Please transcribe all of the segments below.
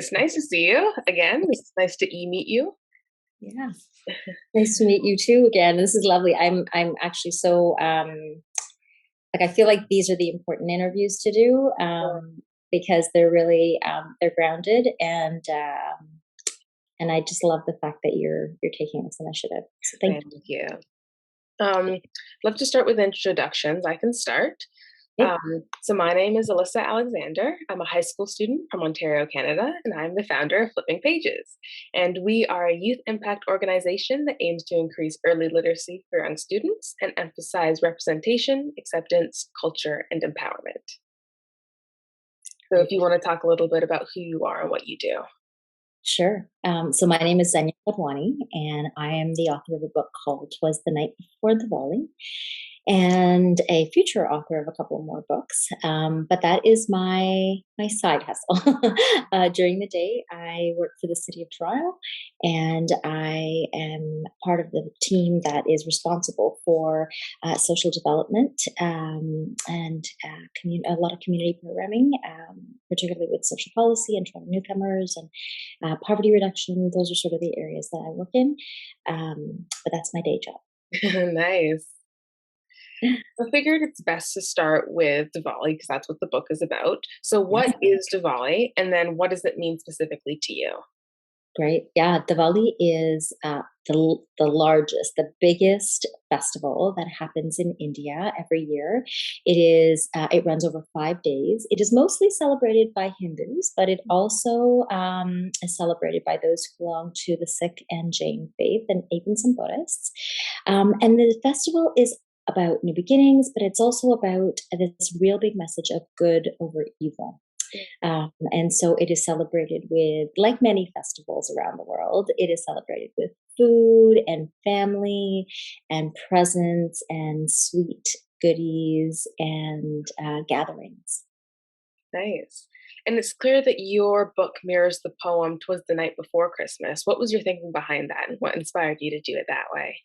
It's nice to see you again. It's nice to meet you. Yeah. Nice to meet you too again. This is lovely. I'm actually so like I feel like these are the important interviews to do because they're really they're grounded and I just love the fact that you're taking this initiative. So thank Thank you. Love to start with introductions. I can start. you. So my name is Alyssa Alexander. I'm a high school student from Ontario, Canada, and I'm the founder of Flipping Pages. And we are a youth impact organization that aims to increase early literacy for young students and emphasize representation, acceptance, culture, and empowerment. So if you want to talk a little bit about who you are and what you do. Sure. So my name is Zenia, and I am the author of a book called "Twas the Night Before Diwali," and a future author of a couple more books. But that is my side hustle. During the day, I work for the City of Toronto, and I am part of the team that is responsible for social development and a lot of community programming, particularly with social policy and Toronto newcomers and poverty reduction. Those are sort of the areas that I work in. But that's my day job. Nice. I figured it's best to start with Diwali because that's what the book is about. So, Yeah. what is Diwali, and then what does it mean specifically to you? Great. Yeah, Diwali is the largest, the biggest festival that happens in India every year. It runs over 5 days. It is mostly celebrated by Hindus, but it also is celebrated by those who belong to the Sikh and Jain faith, and even some Buddhists. And the festival is about new beginnings, but it's also about this real big message of good over evil. And so it is celebrated with, like many festivals around the world, it is celebrated with food and family and presents and sweet goodies and gatherings. Nice. And it's clear that your book mirrors the poem "Twas the Night Before Christmas." What was your thinking behind that, and what inspired you to do it that way?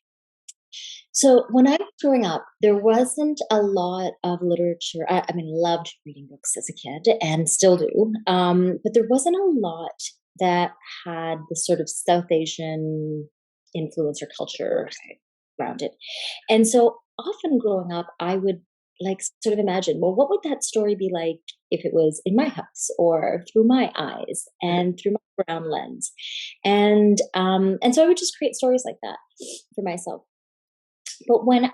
So when I was growing up, there wasn't a lot of literature. I mean, loved reading books as a kid and still do. But there wasn't a lot that had the sort of South Asian influence or culture Right. around it. And so often growing up, I would like sort of imagine, well, what would that story be like if it was in my house or through my eyes and through my brown lens? And so I would just create stories like that for myself. But when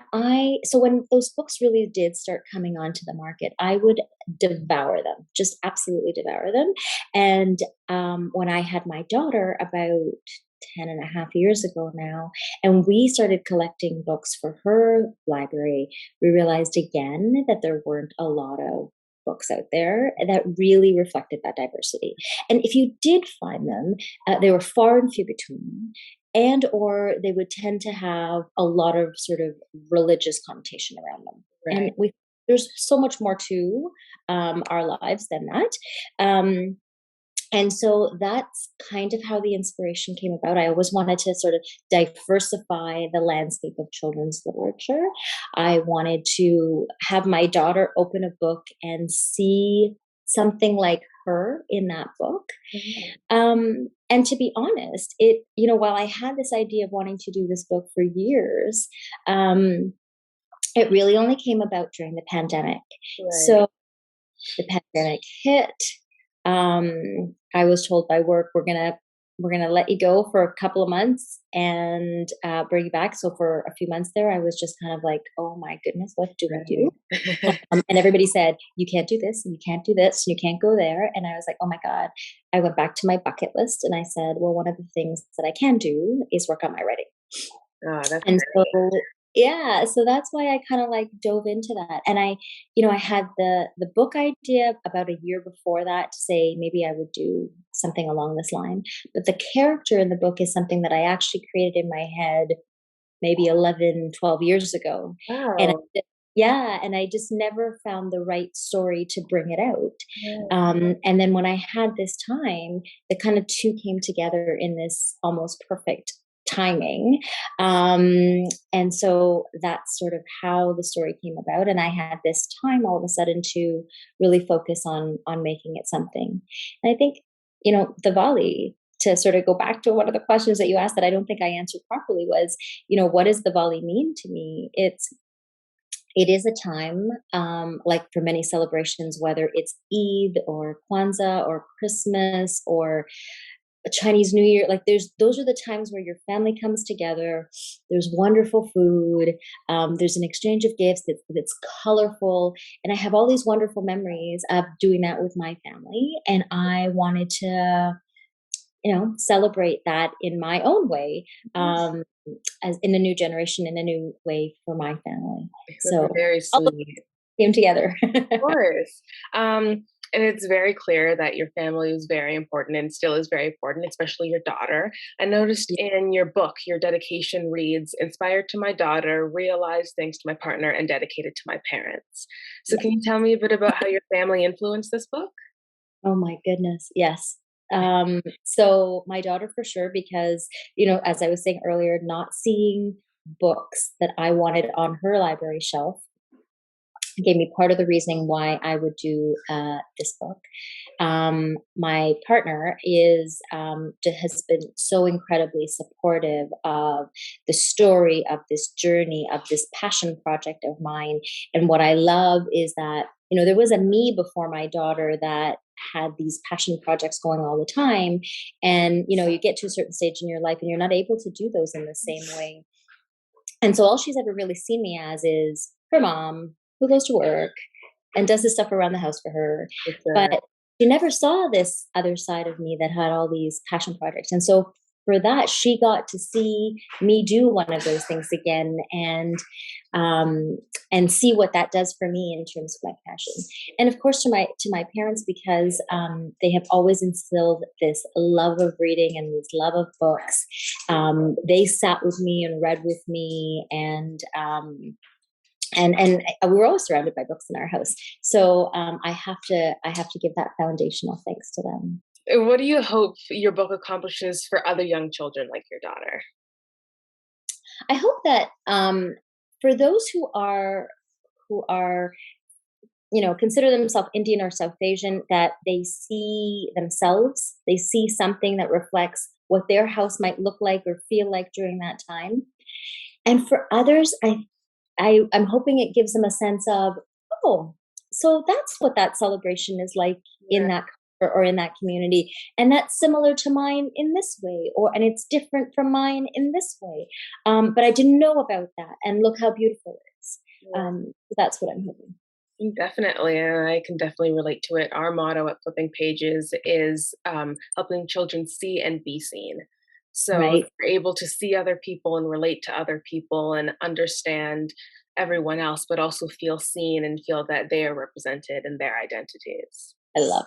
those books really did start coming onto the market, I would devour them, just absolutely devour them. And when I had my daughter about 10 and a half years ago now, and we started collecting books for her library, we realized again that there weren't a lot of books out there that really reflected that diversity. And if you did find them, they were far and few between, and or they would tend to have a lot of sort of religious connotation around them. And Right. we there's so much more to our lives than that. Um, and so that's kind of how the inspiration came about. I always wanted to sort of diversify the landscape of children's literature. I wanted to have my daughter open a book and see something like her in that book. Mhm. And to be honest, while I had this idea of wanting to do this book for years, it really only came about during the pandemic. Right. So the pandemic hit. I was told by work, we're gonna let you go for a couple of months and bring you back. So for a few months there, I was just kind of like, oh my goodness, what do we do? Right. And everybody said, you can't do this, and you can't do this, and you can't go there. And I was like, oh my God. I went back to my bucket list and I said, well, one of the things that I can do is work on my writing. Oh, that's And so, great. yeah, so that's why I kind of like dove into that. And I had the book idea about a year before that to say maybe I would do something along this line. But the character in the book is something that I actually created in my head maybe 11, 12 years ago. And Wow. yeah, and I just never found the right story to bring it out. Yeah. And then when I had this time, the kind of two came together in this almost perfect timing. And so that's sort of how the story came about. And I had this time all of a sudden to really focus on making it something. And I think Diwali, to sort of go back to one of the questions that you asked that I don't think I answered properly was, what does Diwali mean to me? It is a time, like for many celebrations, whether it's Eid or Kwanzaa or Christmas or a Chinese New Year, like those are the times where your family comes together. There's wonderful food. There's an exchange of gifts that's colorful, and I have all these wonderful memories of doing that with my family. And I wanted to, celebrate that in my own way, as in a new generation, in a new way for my family. That's So very all of sweet. it came together. Course. And it's very clear that your family was very important and still is very important, especially your daughter. I noticed in your book, your dedication reads, inspired to my daughter, realized thanks to my partner, and dedicated to my parents. So, Yeah. can you tell me a bit about how your family influenced this book? Oh my goodness. Yes. So my daughter for sure, because, as I was saying earlier, not seeing books that I wanted on her library shelf gave me part of the reasoning why I would do this book. My partner has been so incredibly supportive of the story of this journey of this passion project of mine. And what I love is that there was a me before my daughter that had these passion projects going all the time, and you get to a certain stage in your life and you're not able to do those in the same way. And so all she's ever really seen me as is her mom who goes to work and does the stuff around the house for her. For sure. But she never saw this other side of me that had all these passion projects. And so for that, she got to see me do one of those things again, um, and see what that does for me in terms of my passion. And of course, to my parents, because they have always instilled this love of reading and this love of books. They sat with me and read with me, and we were always surrounded by books in our house. So I have to give that foundational thanks to them. And what do you hope your book accomplishes for other young children like your daughter? I hope that for those who are consider themselves Indian or South Asian, that they see themselves, they see something that reflects what their house might look like or feel like during that time. And for others, I'm hoping it gives them a sense of, oh, so that's what that celebration is like in Yeah. that or in that community, and that's similar to mine in this way, and it's different from mine in this way. But I didn't know about that, and look how beautiful it is. Yeah. That's what I'm hoping. Definitely, and I can definitely relate to it. Our motto at Flipping Pages is helping children see and be seen. So if Right? you're able to see other people and relate to other people and understand everyone else, but also feel seen and feel that they are represented in their identities. I love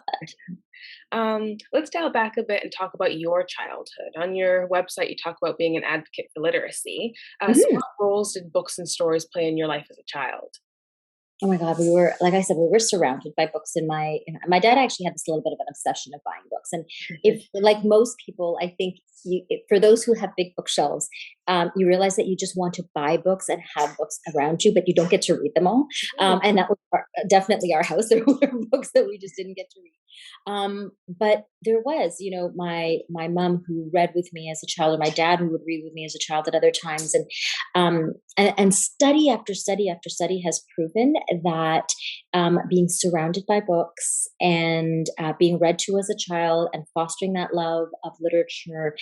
that. Let's dial back a bit and talk about your childhood. On your website, you talk about being an advocate for literacy. So, Mhm. what roles did books and stories play in your life as a child? Oh my God, we were, like I said, we were surrounded by books my dad actually had this little bit of an obsession of buying books. And if, like most people, I think for those who have big bookshelves, you realize that you just want to buy books and have books around you, but you don't get to read them all. And that was definitely our house. There were books that we just didn't get to read. But there was, my mom who read with me as a child, or my dad who would read with me as a child at other times. And study after study after study has proven that being surrounded by books and being read to as a child and fostering that love of literature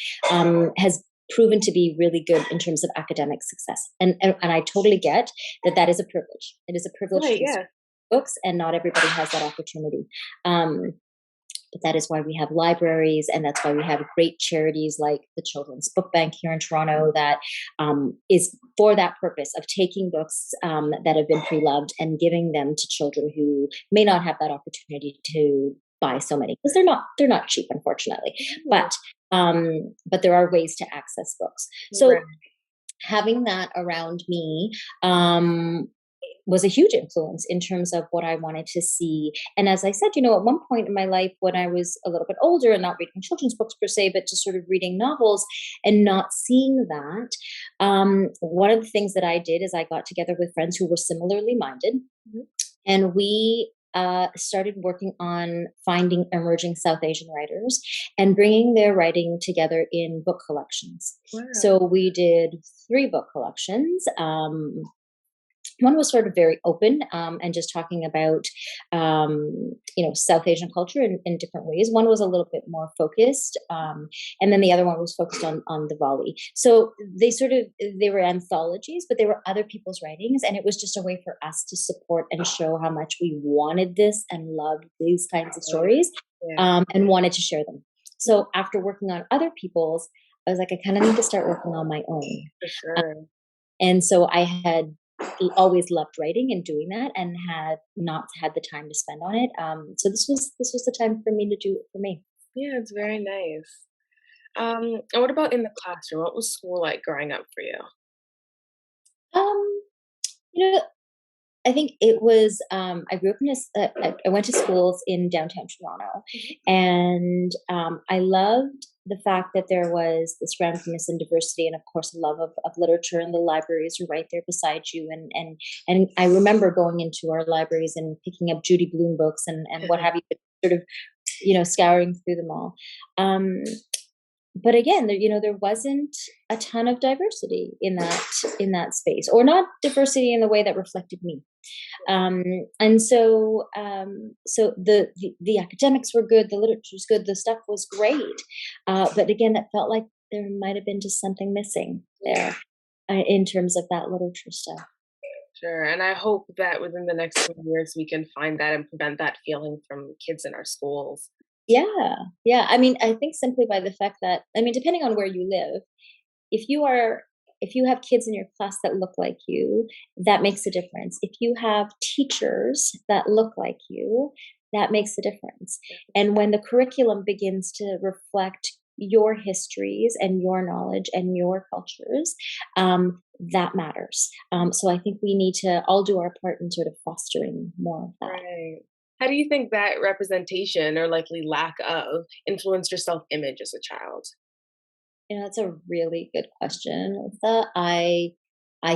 has proven to be really good in terms of academic success. And I totally get that that is a privilege. It is a privilege Right, to be yeah. surrounded by books, and not everybody has that opportunity. Um, but that is why we have libraries, and that's why we have great charities like the Children's Book Bank here in Toronto that is for that purpose of taking books that have been pre-loved and giving them to children who may not have that opportunity to buy so many, because they're not cheap, unfortunately. Mm, But there are ways to access books. right. So having that around me was a huge influence in terms of what I wanted to see. And as I said, at one point in my life when I was a little bit older and not reading children's books per se, but just sort of reading novels and not seeing that, one of the things that I did is I got together with friends who were similarly minded, Mhm. and we started working on finding emerging South Asian writers and bringing their writing together in book collections. Wow. So we did 3 book collections. One was sort of very open, and just talking about South Asian culture in different ways. One was a little bit more focused, and then the other one was focused on Diwali. So they were anthologies, but they were other people's writings, and it was just a way for us to support and show how much we wanted this and loved these kinds of stories, Yeah, and wanted to share them. So after working on other people's, I was like, I kind of need to start working on my own. for sure. And so I had always loved writing and doing that, and had not had the time to spend on it. So this was the time for me to do it for me. Yeah, it's very nice. And what about in the classroom? What was school like growing up for you? Um, you know, I think it was. I grew up in I went to schools in downtown Toronto, Mhm. and I loved the fact that there was this randomness and diversity, and of course, a love of literature. And the libraries were right there beside you, and I remember going into our libraries and picking up Judy Blume books and what have you, sort of scouring through them all. Um, but again, there wasn't a ton of diversity in that space, or not diversity in the way that reflected me. And so the academics were good, the literature's good, the stuff was great, but again, it felt like there might have been just something missing Yeah, there, in terms of that literature stuff. sure. And I hope that within the next few years we can find that and prevent that feeling from kids in our schools. Yeah, yeah. I mean, I think simply by the fact that, I mean, depending on where you live, if you are if you have kids in your class that look like you, that makes a difference. If you have teachers that look like you, that makes a difference. And when the curriculum begins to reflect your histories and your knowledge and your cultures, that matters. So I think we need to all do our part in sort of fostering more of that. Right. How do you think that representation or likely lack of influenced your self-image as a child? That's a really good question, Lisa. I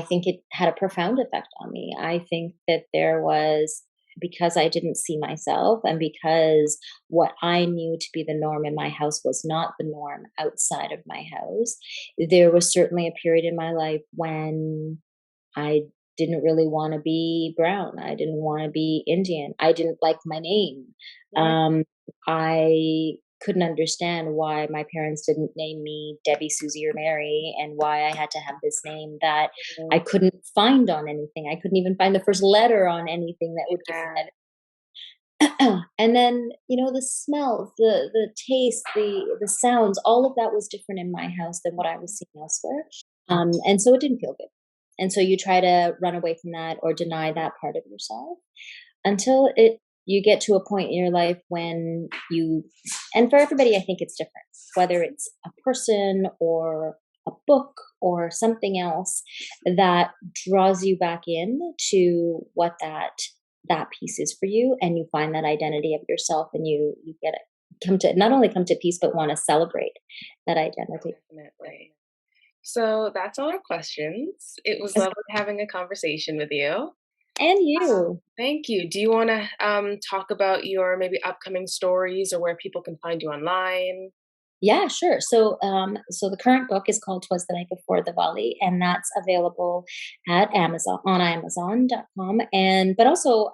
think it had a profound effect on me. I think that there was, because I didn't see myself, and because what I knew to be the norm in my house was not the norm outside of my house. There was certainly a period in my life when I didn't really want to be brown. I didn't want to be Indian. I didn't like my name. Right. Um, I couldn't understand why my parents didn't name me Debbie, Susie, or Mary, and why I had to have this name that I couldn't find on anything. I couldn't even find the first letter on anything that would give me Yeah. that. And then, the smells, the taste, the sounds, all of that was different in my house than what I was seeing elsewhere. And so it didn't feel good. And so you try to run away from that or deny that part of yourself until it you get to a point in your life when you, and for everybody I think it's different, whether it's a person or a book or something else that draws you back in to what that piece is for you, and you find that identity of yourself, and you get it, come to not only come to peace but want to celebrate that identity. Definitely. So that's all our questions. It was lovely having a conversation with you. And you. Thank you. Do you want to talk about your maybe upcoming stories or where people can find you online? Yeah, sure. So the current book is called "Twas the Night Before Diwali," and that's available at Amazon, on Amazon.com, and but also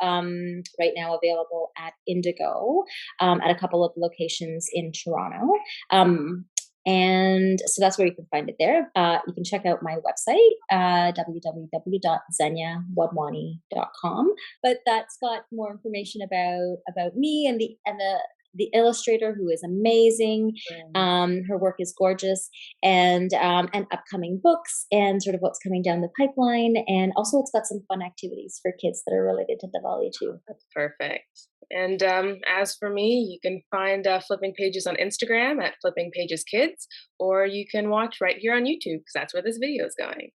right now available at Indigo, at a couple of locations in Toronto. And so that's where you can find it there. You can check out my website, www.zeniawadhwani.com. But that's got more information about me and the illustrator, who is amazing. Um, Her work is gorgeous, and upcoming books, and sort of what's coming down the pipeline. And also, it's got some fun activities for kids that are related to Diwali too. That's perfect. And as for me, you can find Flipping Pages on Instagram at Flipping Pages Kids, or you can watch right here on YouTube because that's where this video is going.